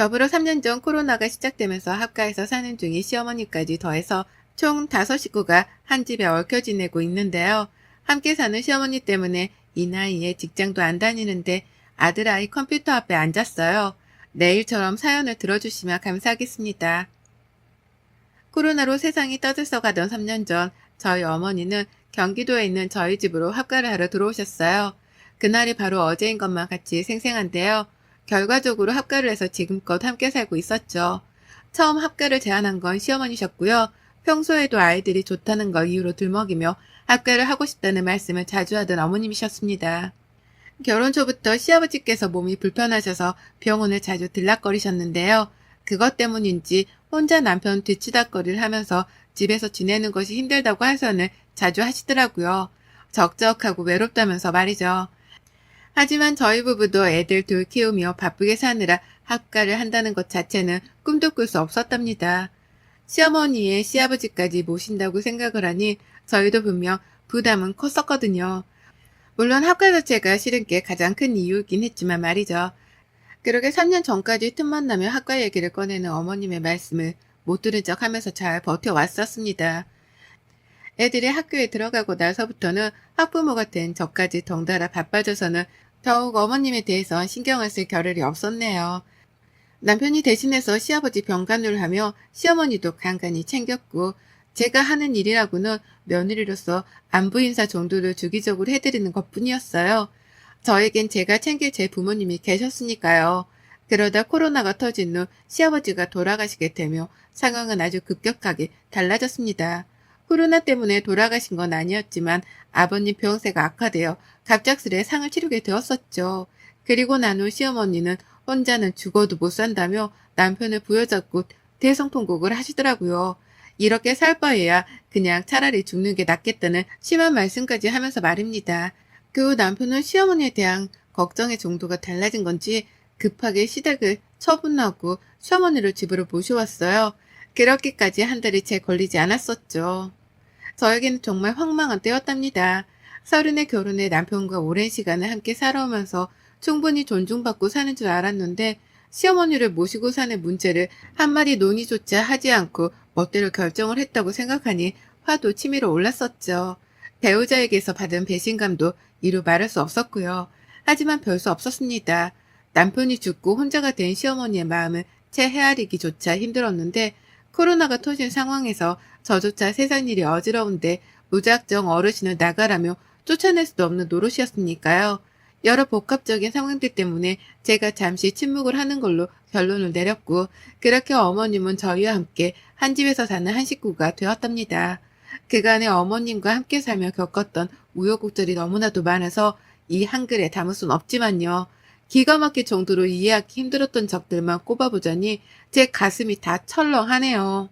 더불어 3년 전 코로나가 시작되면서 합가해서 사는 중인 시어머니까지 더해서 총 5식구가 한 집에 얽혀 지내고 있는데요. 함께 사는 시어머니 때문에 이 나이에 직장도 안 다니는데 아들 아이 컴퓨터 앞에 앉았어요. 내일처럼 사연을 들어주시면 감사하겠습니다. 코로나로 세상이 떠들썩하던 3년 전 저희 어머니는 경기도에 있는 저희 집으로 합가를 하러 들어오셨어요. 그날이 바로 어제인 것만 같이 생생한데요. 결과적으로 합가를 해서 지금껏 함께 살고 있었죠. 처음 합가를 제안한 건 시어머니셨고요. 평소에도 아이들이 좋다는 걸 이유로 들먹이며 합가를 하고 싶다는 말씀을 자주 하던 어머님이셨습니다. 결혼 초부터 시아버지께서 몸이 불편하셔서 병원을 자주 들락거리셨는데요. 그것 때문인지 혼자 남편 뒤치다거리를 하면서 집에서 지내는 것이 힘들다고 하소연을 자주 하시더라고요. 적적하고 외롭다면서 말이죠. 하지만 저희 부부도 애들 둘 키우며 바쁘게 사느라 합가를 한다는 것 자체는 꿈도 꿀 수 없었답니다. 시어머니의 시아버지까지 모신다고 생각을 하니 저희도 분명 부담은 컸었거든요. 물론 합가 자체가 싫은 게 가장 큰 이유이긴 했지만 말이죠. 그렇게 3년 전까지 틈만 나면 합가 얘기를 꺼내는 어머님의 말씀을 못 들은 척 하면서 잘 버텨왔었습니다. 애들이 학교에 들어가고 나서부터는 학부모가 된 저까지 덩달아 바빠져서는 더욱 어머님에 대해서 신경을 쓸 겨를이 없었네요. 남편이 대신해서 시아버지 병간호를 하며 시어머니도 간간히 챙겼고 제가 하는 일이라고는 며느리로서 안부 인사 정도를 주기적으로 해드리는 것뿐이었어요. 저에겐 제가 챙길 제 부모님이 계셨으니까요. 그러다 코로나가 터진 후 시아버지가 돌아가시게 되며 상황은 아주 급격하게 달라졌습니다. 코로나 때문에 돌아가신 건 아니었지만 아버님 병세가 악화되어 갑작스레 상을 치르게 되었었죠. 그리고 난 후 시어머니는 혼자는 죽어도 못 산다며 남편을 부여잡고 대성통곡을 하시더라고요. 이렇게 살 바에야 그냥 차라리 죽는 게 낫겠다는 심한 말씀까지 하면서 말입니다. 그 후 남편은 시어머니에 대한 걱정의 정도가 달라진 건지 급하게 시댁을 처분하고 시어머니를 집으로 모셔왔어요. 그렇게까지 한 달이 채 걸리지 않았었죠. 저에게는 정말 황망한 때였답니다. 30에 결혼해 남편과 오랜 시간을 함께 살아오면서 충분히 존중받고 사는 줄 알았는데 시어머니를 모시고 사는 문제를 한마디 논의조차 하지 않고 멋대로 결정을 했다고 생각하니 화도 치밀어 올랐었죠. 배우자에게서 받은 배신감도 이루 말할 수 없었고요. 하지만 별 수 없었습니다. 남편이 죽고 혼자가 된 시어머니의 마음을 채 헤아리기조차 힘들었는데 코로나가 터진 상황에서 저조차 세상 일이 어지러운데 무작정 어르신을 나가라며 쫓아낼 수도 없는 노릇이었으니까요. 여러 복합적인 상황들 때문에 제가 잠시 침묵을 하는 걸로 결론을 내렸고 그렇게 어머님은 저희와 함께 한 집에서 사는 한 식구가 되었답니다. 그간의 어머님과 함께 살며 겪었던 우여곡절이 너무나도 많아서 이 한글에 담을 순 없지만요. 기가 막힐 정도로 이해하기 힘들었던 적들만 꼽아보자니 제 가슴이 다 철렁하네요.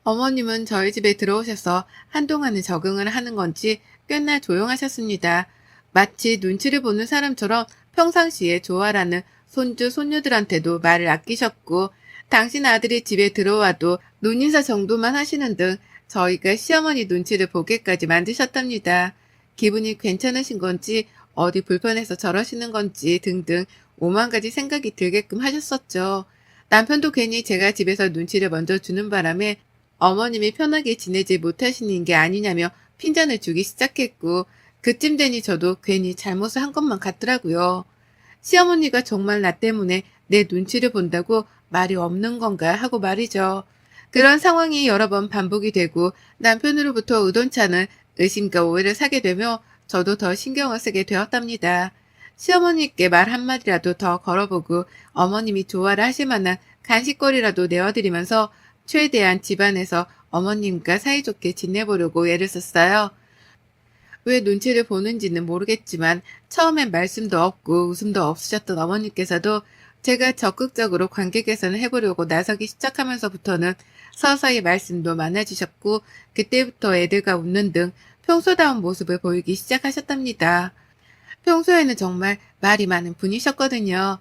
어머님은 저희 집에 들어오셔서 한동안은 적응을 하는 건지 꽤나 조용하셨습니다. 마치 눈치를 보는 사람처럼 평상시에 좋아라는 손주, 손녀들한테도 말을 아끼셨고 당신 아들이 집에 들어와도 눈인사 정도만 하시는 등 저희가 시어머니 눈치를 보게까지 만드셨답니다. 기분이 괜찮으신 건지 어디 불편해서 저러시는 건지 등등 오만 가지 생각이 들게끔 하셨었죠. 남편도 괜히 제가 집에서 눈치를 먼저 주는 바람에 어머님이 편하게 지내지 못하시는 게 아니냐며 핀잔을 주기 시작했고 그쯤 되니 저도 괜히 잘못을 한 것만 같더라고요. 시어머니가 정말 나 때문에 내 눈치를 본다고 말이 없는 건가 하고 말이죠. 그런 상황이 여러 번 반복이 되고 남편으로부터 의논차는 의심과 오해를 사게 되며 저도 더 신경을 쓰게 되었답니다. 시어머니께 말 한마디라도 더 걸어보고 어머님이 좋아를 하실 만한 간식거리라도 내어드리면서 최대한 집안에서 어머님과 사이좋게 지내보려고 애를 썼어요. 왜 눈치를 보는지는 모르겠지만 처음엔 말씀도 없고 웃음도 없으셨던 어머님께서도 제가 적극적으로 관계 개선을 해보려고 나서기 시작하면서부터는 서서히 말씀도 많아지셨고 그때부터 애들과 웃는 등 평소다운 모습을 보이기 시작하셨답니다. 평소에는 정말 말이 많은 분이셨거든요.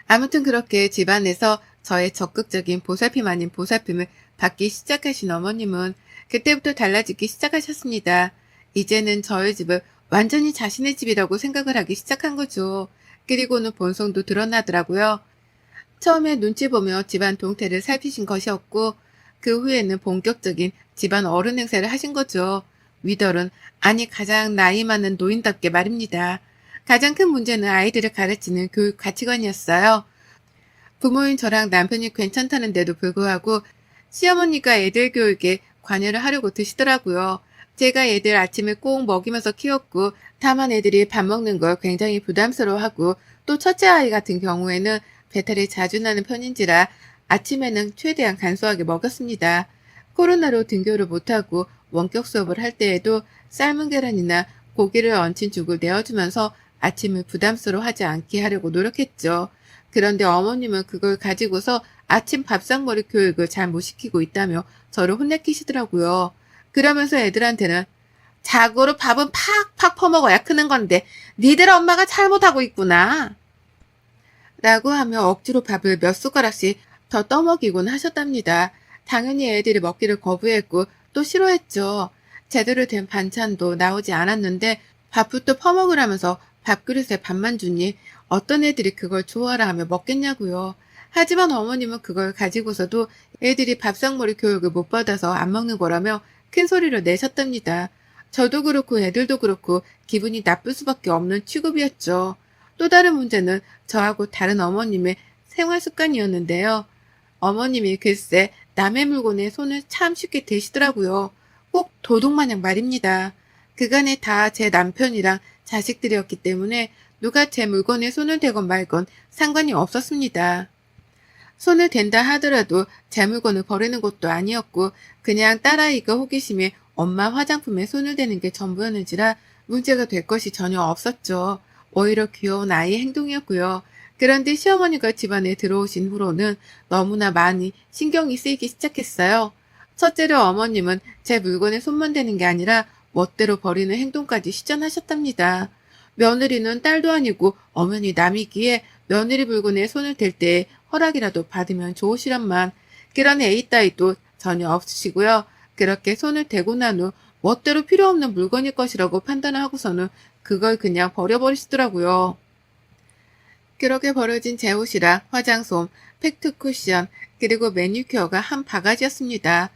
아무튼 그렇게 집안에서 저의 적극적인 보살핌 아닌 보살핌을 받기 시작하신 어머님은 그때부터 달라지기 시작하셨습니다. 이제는 저의 집을 완전히 자신의 집이라고 생각을 하기 시작한 거죠. 그리고는 본성도 드러나더라고요. 처음에 눈치 보며 집안 동태를 살피신 것이었고 그 후에는 본격적인 집안 어른 행세를 하신 거죠. 위덜은 아니 가장 나이 많은 노인답게 말입니다. 가장 큰 문제는 아이들을 가르치는 교육 가치관이었어요. 부모인 저랑 남편이 괜찮다는데도 불구하고 시어머니가 애들 교육에 관여를 하려고 드시더라고요. 제가 애들 아침에 꼭 먹이면서 키웠고 다만 애들이 밥 먹는 걸 굉장히 부담스러워하고 또 첫째 아이 같은 경우에는 배탈이 자주 나는 편인지라 아침에는 최대한 간소하게 먹였습니다. 코로나로 등교를 못하고 원격 수업을 할 때에도 삶은 계란이나 고기를 얹힌 죽을 내어주면서 아침을 부담스러워하지 않게 하려고 노력했죠. 그런데 어머님은 그걸 가지고서 아침 밥상머리 교육을 잘 못 시키고 있다며 저를 혼내키시더라고요. 그러면서 애들한테는 자고로 밥은 팍팍 퍼먹어야 크는 건데 니들 엄마가 잘못하고 있구나 라고 하며 억지로 밥을 몇 숟가락씩 더 떠먹이곤 하셨답니다. 당연히 애들이 먹기를 거부했고 또 싫어했죠. 제대로 된 반찬도 나오지 않았는데 밥부터 퍼먹으라면서 밥그릇에 밥만 주니 어떤 애들이 그걸 좋아라 하며 먹겠냐고요. 하지만 어머님은 그걸 가지고서도 애들이 밥상머리 교육을 못 받아서 안 먹는 거라며 큰 소리를 내셨답니다. 저도 그렇고 애들도 그렇고 기분이 나쁠 수밖에 없는 취급이었죠. 또 다른 문제는 저하고 다른 어머님의 생활 습관이었는데요. 어머님이 글쎄 남의 물건에 손을 참 쉽게 대시더라고요. 꼭 도둑마냥 말입니다. 그간에 다 제 남편이랑 자식들이었기 때문에 누가 제 물건에 손을 대건 말건 상관이 없었습니다. 손을 댄다 하더라도 제 물건을 버리는 것도 아니었고 그냥 딸아이가 호기심에 엄마 화장품에 손을 대는 게 전부였는지라 문제가 될 것이 전혀 없었죠. 오히려 귀여운 아이의 행동이었고요. 그런데 시어머니가 집안에 들어오신 후로는 너무나 많이 신경이 쓰이기 시작했어요. 첫째로 어머님은 제 물건에 손만 대는 게 아니라 멋대로 버리는 행동까지 시전하셨답니다. 며느리는 딸도 아니고 엄연히 남이기에 며느리 물건에 손을 댈 때 허락이라도 받으면 좋으시란만 그런 애이 따위도 전혀 없으시고요. 그렇게 손을 대고 난 후 멋대로 필요 없는 물건일 것이라고 판단을 하고서는 그걸 그냥 버려버리시더라고요. 그렇게 버려진 제 옷이랑 화장솜, 팩트 쿠션, 그리고 매니큐어가 한 바가지였습니다.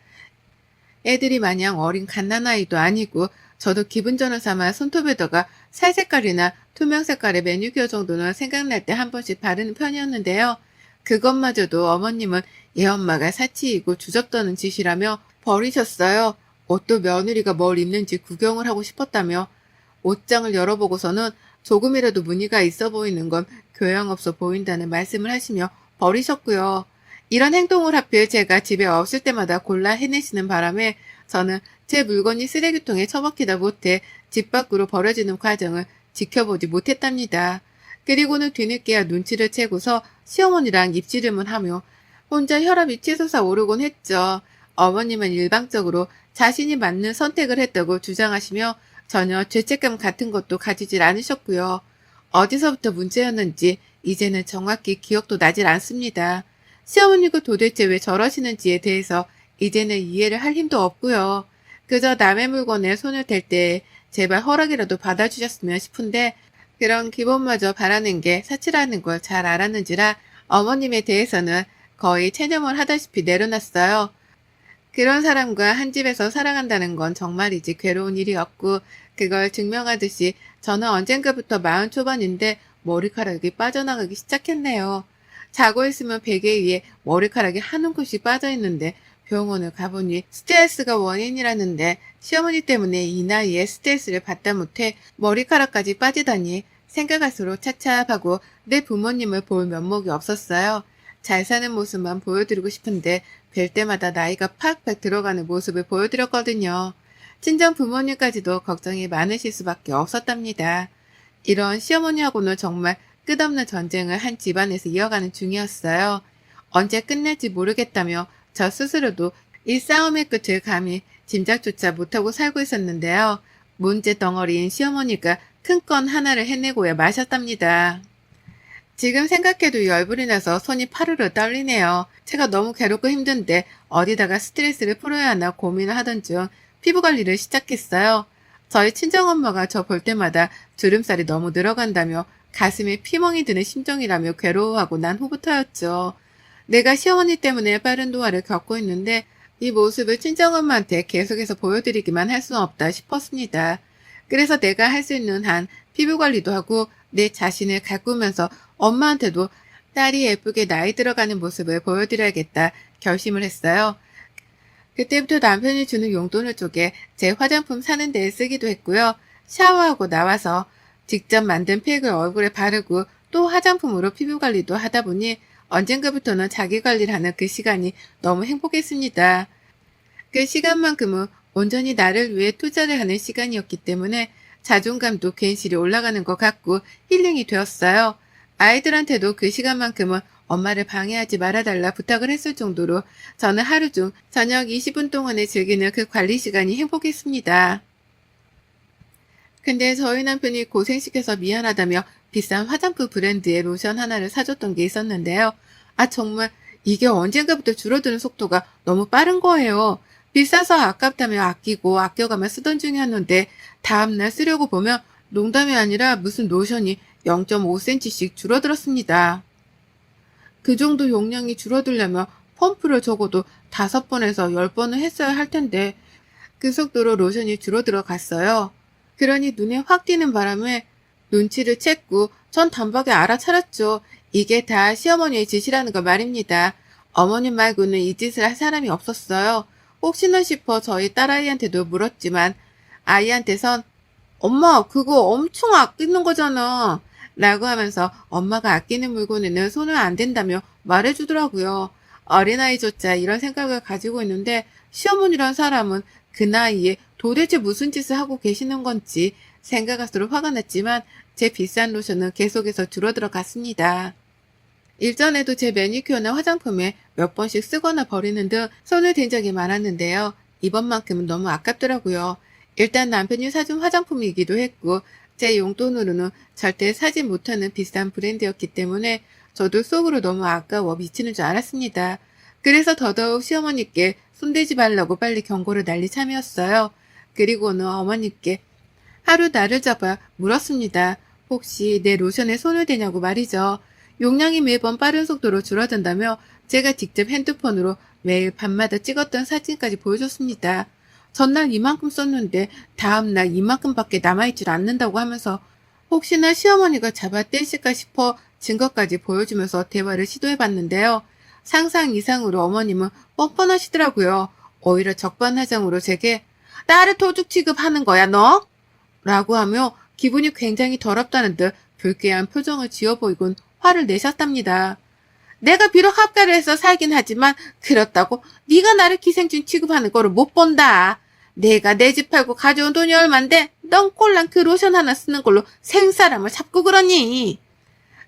애들이 마냥 어린 갓난아이도 아니고 저도 기분 전을 삼아 손톱에다가 살 색깔이나 투명 색깔의 매니큐어 정도는 생각날 때 한 번씩 바르는 편이었는데요. 그것마저도 어머님은 얘 엄마가 사치이고 주접떠는 짓이라며 버리셨어요. 옷도 며느리가 뭘 입는지 구경을 하고 싶었다며 옷장을 열어보고서는 조금이라도 무늬가 있어 보이는 건 교양없어 보인다는 말씀을 하시며 버리셨고요. 이런 행동을 하필 제가 집에 없을 때마다 골라 해내시는 바람에 저는 제 물건이 쓰레기통에 처박히다 못해 집 밖으로 버려지는 과정을 지켜보지 못했답니다. 그리고는 뒤늦게야 눈치를 채고서 시어머니랑 입씨름을 하며 혼자 혈압이 치솟아 오르곤 했죠. 어머님은 일방적으로 자신이 맞는 선택을 했다고 주장하시며 전혀 죄책감 같은 것도 가지질 않으셨고요. 어디서부터 문제였는지 이제는 정확히 기억도 나질 않습니다. 시어머니가 도대체 왜 저러시는지에 대해서 이제는 이해를 할 힘도 없고요. 그저 남의 물건에 손을 댈 때 제발 허락이라도 받아주셨으면 싶은데 그런 기본마저 바라는 게 사치라는 걸 잘 알았는지라 어머님에 대해서는 거의 체념을 하다시피 내려놨어요. 그런 사람과 한 집에서 살아간다는 건 정말이지 괴로운 일이었고 그걸 증명하듯이 저는 언젠가부터 40 초반인데 머리카락이 빠져나가기 시작했네요. 자고 있으면 베개 위에 머리카락이 한 움큼씩 빠져있는데 병원을 가보니 스트레스가 원인이라는데 시어머니 때문에 이 나이에 스트레스를 받다 못해 머리카락까지 빠지다니 생각할수록 차차하고 내 부모님을 볼 면목이 없었어요. 잘 사는 모습만 보여드리고 싶은데 뵐 때마다 나이가 팍팍 들어가는 모습을 보여드렸거든요. 친정 부모님까지도 걱정이 많으실 수밖에 없었답니다. 이런 시어머니하고는 정말 끝없는 전쟁을 한 집안에서 이어가는 중이었어요. 언제 끝날지 모르겠다며 저 스스로도 이 싸움의 끝을 감히 짐작조차 못하고 살고 있었는데요. 문제 덩어리인 시어머니가 큰 건 하나를 해내고야 마셨답니다. 지금 생각해도 열불이 나서 손이 파르르 떨리네요. 제가 너무 괴롭고 힘든데 어디다가 스트레스를 풀어야 하나 고민을 하던 중 피부 관리를 시작했어요. 저희 친정엄마가 저 볼 때마다 주름살이 너무 늘어간다며 가슴에 피멍이 드는 심정이라며 괴로워하고 난 후부터였죠. 내가 시어머니 때문에 빠른 노화를 겪고 있는데 이 모습을 친정엄마한테 계속해서 보여드리기만 할 수는 없다 싶었습니다. 그래서 내가 할 수 있는 한 피부 관리도 하고 내 자신을 가꾸면서 엄마한테도 딸이 예쁘게 나이 들어가는 모습을 보여드려야겠다 결심을 했어요. 그때부터 남편이 주는 용돈을 쪼개 제 화장품 사는 데에 쓰기도 했고요. 샤워하고 나와서 직접 만든 팩을 얼굴에 바르고 또 화장품으로 피부 관리도 하다 보니 언젠가부터는 자기 관리를 하는 그 시간이 너무 행복했습니다. 그 시간만큼은 온전히 나를 위해 투자를 하는 시간이었기 때문에 자존감도 괜시리 올라가는 것 같고 힐링이 되었어요. 아이들한테도 그 시간만큼은 엄마를 방해하지 말아달라 부탁을 했을 정도로 저는 하루 중 저녁 20분 동안에 즐기는 그 관리 시간이 행복했습니다. 근데 저희 남편이 고생시켜서 미안하다며 비싼 화장품 브랜드의 로션 하나를 사줬던 게 있었는데요. 아, 정말 이게 언젠가부터 줄어드는 속도가 너무 빠른 거예요. 비싸서 아깝다며 아끼고 아껴가며 쓰던 중이었는데 다음날 쓰려고 보면 농담이 아니라 무슨 로션이 0.5cm씩 줄어들었습니다. 그 정도 용량이 줄어들려면 펌프를 적어도 5번에서 10번은 했어야 할 텐데 그 속도로 로션이 줄어들어 갔어요. 그러니 눈에 확 띄는 바람에 눈치를 챘고 전 단박에 알아차렸죠. 이게 다 시어머니의 짓이라는 거 말입니다. 어머님 말고는 이 짓을 할 사람이 없었어요. 혹시나 싶어 저희 딸아이한테도 물었지만 아이한테선 엄마 그거 엄청 아끼는 거잖아 라고 하면서 엄마가 아끼는 물건에는 손을 안 댄다며 말해주더라고요. 어린아이조차 이런 생각을 가지고 있는데 시어머니란 사람은 그 나이에 도대체 무슨 짓을 하고 계시는 건지 생각할수록 화가 났지만 제 비싼 로션은 계속해서 줄어들어 갔습니다. 일전에도 제 매니큐어나 화장품에 몇 번씩 쓰거나 버리는 등 손을 댄 적이 많았는데요. 이번만큼은 너무 아깝더라고요. 일단 남편이 사준 화장품이기도 했고 제 용돈으로는 절대 사지 못하는 비싼 브랜드였기 때문에 저도 속으로 너무 아까워 미치는 줄 알았습니다. 그래서 더더욱 시어머니께 손대지 말라고 빨리 경고를 날릴 참이었어요. 그리고는 어머니께 하루 날을 잡아 물었습니다. 혹시 내 로션에 손을 대냐고 말이죠. 용량이 매번 빠른 속도로 줄어든다며 제가 직접 핸드폰으로 매일 밤마다 찍었던 사진까지 보여줬습니다. 전날 이만큼 썼는데 다음날 이만큼밖에 남아있질 않는다고 하면서 혹시나 시어머니가 잡아떼실까 싶어 증거까지 보여주면서 대화를 시도해봤는데요. 상상 이상으로 어머님은 뻔뻔하시더라고요. 오히려 적반하장으로 제게 나를 도둑 취급하는 거야 너? 라고 하며 기분이 굉장히 더럽다는 듯 불쾌한 표정을 지어 보이곤 화를 내셨답니다. 내가 비록 합가를 해서 살긴 하지만 그렇다고 네가 나를 기생충 취급하는 거를 못 본다. 내가 내 집 팔고 가져온 돈이 얼만데 넌 꼴랑 그 로션 하나 쓰는 걸로 생사람을 잡고 그러니?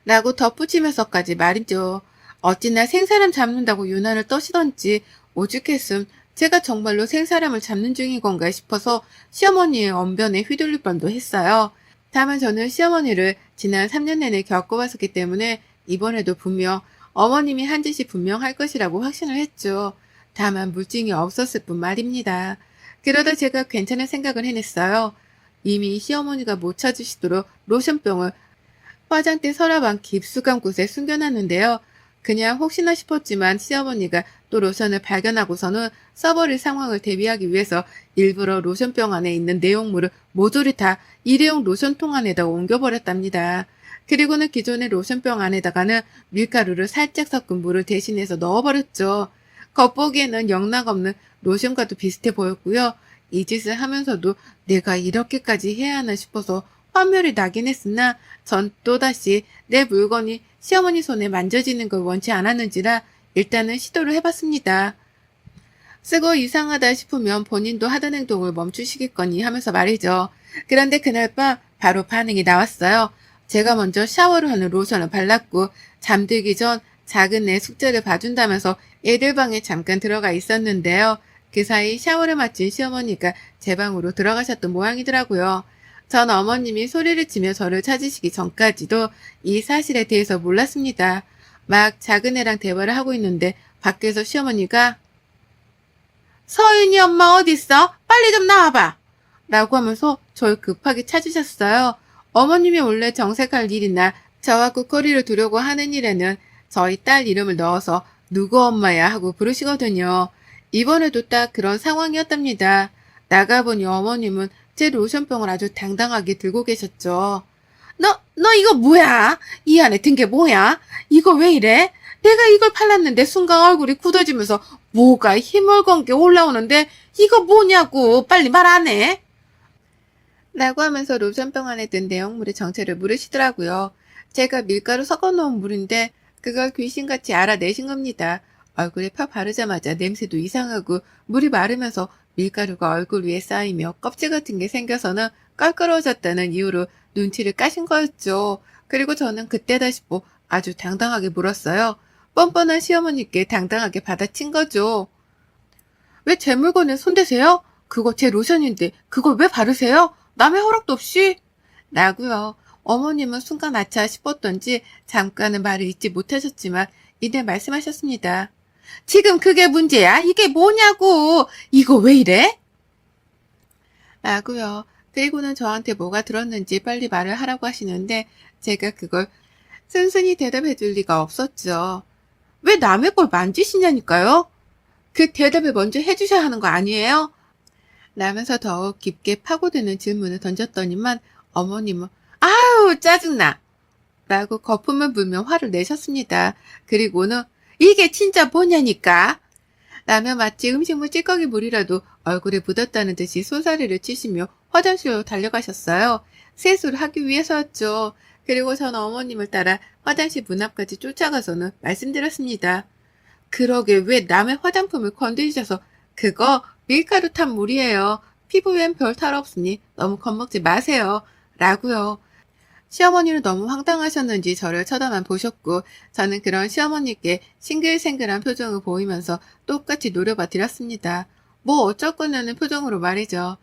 라고 덧붙이면서까지 말이죠. 어찌나 생사람 잡는다고 유난을 떠시던지 오죽했음 제가 정말로 생사람을 잡는 중인 건가 싶어서 시어머니의 언변에 휘둘릴 뻔도 했어요. 다만 저는 시어머니를 지난 3년 내내 겪어왔었기 때문에 이번에도 분명 어머님이 한 짓이 분명할 것이라고 확신을 했죠. 다만 물증이 없었을 뿐 말입니다. 그러다 제가 괜찮은 생각을 해냈어요. 이미 시어머니가 못 찾으시도록 로션병을 화장대 서랍 안 깊숙한 곳에 숨겨놨는데요. 그냥 혹시나 싶었지만 시어머니가 또 로션을 발견하고서는 써버릴 상황을 대비하기 위해서 일부러 로션병 안에 있는 내용물을 모조리 다 일회용 로션통 안에다 옮겨버렸답니다. 그리고는 기존의 로션병 안에다가는 밀가루를 살짝 섞은 물을 대신해서 넣어버렸죠. 겉보기에는 영락없는 로션과도 비슷해 보였고요. 이 짓을 하면서도 내가 이렇게까지 해야 하나 싶어서 화멸이 나긴 했으나 전 또다시 내 물건이 시어머니 손에 만져지는 걸 원치 않았는지라 일단은 시도를 해봤습니다. 쓰고 이상하다 싶으면 본인도 하던 행동을 멈추시겠거니 하면서 말이죠. 그런데 그날 밤 바로 반응이 나왔어요. 제가 먼저 샤워를 하는 로션을 발랐고 잠들기 전 작은 내 숙제를 봐준다면서 애들 방에 잠깐 들어가 있었는데요. 그 사이 샤워를 마친 시어머니가 제 방으로 들어가셨던 모양이더라고요. 전 어머님이 소리를 치며 저를 찾으시기 전까지도 이 사실에 대해서 몰랐습니다. 막 작은 애랑 대화를 하고 있는데 밖에서 시어머니가 서윤이 엄마 어딨어? 빨리 좀 나와봐! 라고 하면서 저를 급하게 찾으셨어요. 어머님이 원래 정색할 일이나 저와 국거리를 두려고 하는 일에는 저희 딸 이름을 넣어서 누구 엄마야 하고 부르시거든요. 이번에도 딱 그런 상황이었답니다. 나가보니 어머님은 제 로션병을 아주 당당하게 들고 계셨죠. 너 이거 뭐야? 이 안에 든 게 뭐야? 이거 왜 이래? 내가 이걸 팔랐는데 순간 얼굴이 굳어지면서 뭐가 힘을건 게 올라오는데 이거 뭐냐고 빨리 말 안 해? 라고 하면서 로션병 안에 든 내용물의 정체를 물으시더라고요. 제가 밀가루 섞어놓은 물인데 그걸 귀신같이 알아내신 겁니다. 얼굴에 펴 바르자마자 냄새도 이상하고 물이 마르면서 밀가루가 얼굴 위에 쌓이며 껍질 같은 게 생겨서는 껄끄러워졌다는 이유로 눈치를 까신 거였죠. 그리고 저는 그때다 싶어 아주 당당하게 물었어요. 뻔뻔한 시어머니께 당당하게 받아친 거죠. 왜 제 물건에 손대세요? 그거 제 로션인데 그걸 왜 바르세요? 남의 허락도 없이? 라고요. 어머님은 순간 아차 싶었던지 잠깐은 말을 잇지 못하셨지만 이내 말씀하셨습니다. 지금 그게 문제야? 이게 뭐냐고! 이거 왜 이래? 라고요. 그리고는 저한테 뭐가 들었는지 빨리 말을 하라고 하시는데 제가 그걸 순순히 대답해 줄 리가 없었죠. 왜 남의 걸 만지시냐니까요? 그 대답을 먼저 해주셔야 하는 거 아니에요? 라면서 더욱 깊게 파고드는 질문을 던졌더니만 어머님은 아우 짜증나! 라고 거품을 불며 화를 내셨습니다. 그리고는 이게 진짜 뭐냐니까? 라며 마치 음식물 찌꺼기 물이라도 얼굴에 묻었다는 듯이 손사래를 치시며 화장실로 달려가셨어요. 세수를 하기 위해서였죠. 그리고 저는 어머님을 따라 화장실 문 앞까지 쫓아가서는 말씀드렸습니다. 그러게 왜 남의 화장품을 건드리셔서 그거 밀가루 탄 물이에요. 피부엔 별 탈 없으니 너무 겁먹지 마세요. 라고요. 시어머니는 너무 황당하셨는지 저를 쳐다만 보셨고 저는 그런 시어머니께 싱글생글한 표정을 보이면서 똑같이 노려봐 드렸습니다. 뭐 어쩌거냐는 표정으로 말이죠.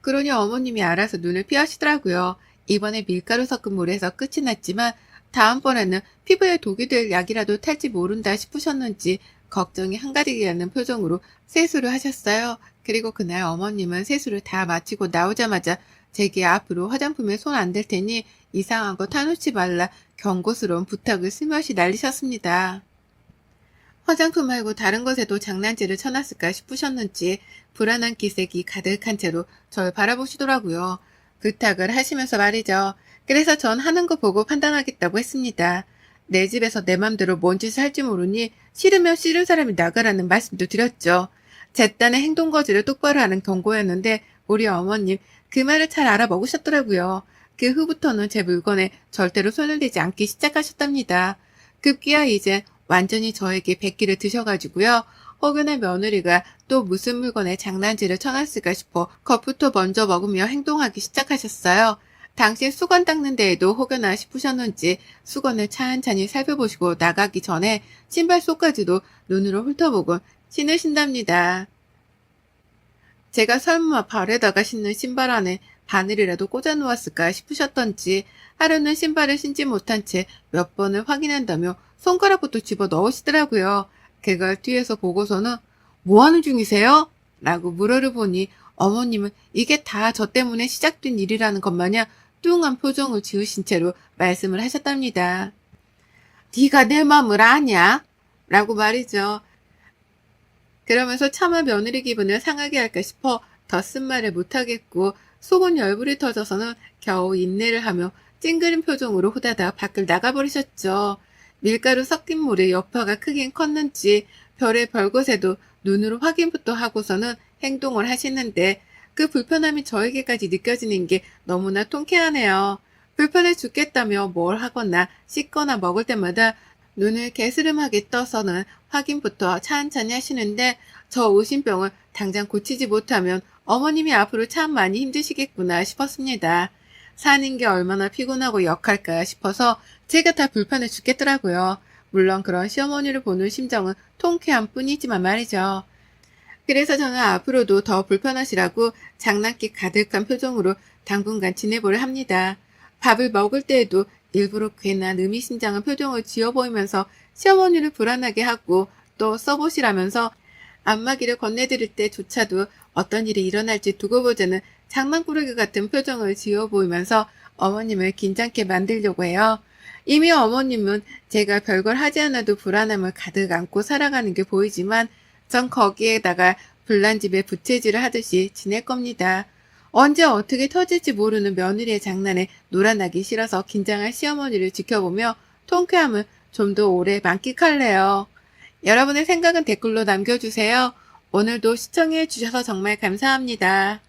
그러니 어머님이 알아서 눈을 피하시더라고요. 이번에 밀가루 섞은 물에서 끝이 났지만 다음번에는 피부에 독이 될 약이라도 탈지 모른다 싶으셨는지 걱정이 한가득이라는 표정으로 세수를 하셨어요. 그리고 그날 어머님은 세수를 다 마치고 나오자마자 제게 앞으로 화장품에 손 안 댈 테니 이상한 거 타놓지 말라 경고스러운 부탁을 스며시 날리셨습니다. 화장품 말고 다른 것에도 장난질을 쳐놨을까 싶으셨는지 불안한 기색이 가득한 채로 절 바라보시더라고요. 부탁을 하시면서 말이죠. 그래서 전 하는 거 보고 판단하겠다고 했습니다. 내 집에서 내 맘대로 뭔 짓을 할지 모르니 싫으면 싫은 사람이 나가라는 말씀도 드렸죠. 제 딴의 행동 거지를 똑바로 하는 경고였는데 우리 어머님 그 말을 잘 알아먹으셨더라고요. 그 후부터는 제 물건에 절대로 손을 대지 않기 시작하셨답니다. 급기야 이제 완전히 저에게 백기를 드셔가지고요. 혹여나 며느리가 또 무슨 물건에 장난질을 쳐놨을까 싶어 겁부터 먼저 먹으며 행동하기 시작하셨어요. 당신 수건 닦는 데에도 혹여나 싶으셨는지 수건을 찬찬히 살펴보시고 나가기 전에 신발 속까지도 눈으로 훑어보곤 신으신답니다. 제가 설마 발에다가 신는 신발 안에 바늘이라도 꽂아 놓았을까 싶으셨던지 하루는 신발을 신지 못한 채 몇 번을 확인한다며 손가락부터 집어 넣으시더라고요. 그걸 뒤에서 보고서는 뭐 하는 중이세요? 라고 물어를 보니 어머님은 이게 다 저 때문에 시작된 일이라는 것 마냥 뚱한 표정을 지으신 채로 말씀을 하셨답니다. 네가 내 마음을 아냐? 라고 말이죠. 그러면서 차마 며느리 기분을 상하게 할까 싶어 더 쓴말을 못하겠고 속은 열불이 터져서는 겨우 인내를 하며 찡그린 표정으로 후다닥 밖을 나가버리셨죠. 밀가루 섞인 물의 여파가 크긴 컸는지 별의 별것에도 눈으로 확인부터 하고서는 행동을 하시는데 그 불편함이 저에게까지 느껴지는 게 너무나 통쾌하네요. 불편해 죽겠다며 뭘 하거나 씻거나 먹을 때마다 눈을 개스름하게 떠서는 확인부터 찬찬히 하시는데 저 의심병을 당장 고치지 못하면 어머님이 앞으로 참 많이 힘드시겠구나 싶었습니다. 사는 게 얼마나 피곤하고 역할까 싶어서 제가 다 불편해 죽겠더라고요. 물론 그런 시어머니를 보는 심정은 통쾌한 뿐이지만 말이죠. 그래서 저는 앞으로도 더 불편하시라고 장난기 가득한 표정으로 당분간 지내보려 합니다. 밥을 먹을 때에도 일부러 괜한 의미심장한 표정을 지어 보이면서 시어머니를 불안하게 하고 또 써보시라면서 안마기를 건네드릴 때조차도 어떤 일이 일어날지 두고 보자는 장난꾸러기 같은 표정을 지어 보이면서 어머님을 긴장케 만들려고 해요. 이미 어머님은 제가 별걸 하지 않아도 불안함을 가득 안고 살아가는 게 보이지만 전 거기에다가 불난 집에 부채질을 하듯이 지낼 겁니다. 언제 어떻게 터질지 모르는 며느리의 장난에 놀아나기 싫어서 긴장한 시어머니를 지켜보며 통쾌함을 좀 더 오래 만끽할래요. 여러분의 생각은 댓글로 남겨주세요. 오늘도 시청해 주셔서 정말 감사합니다.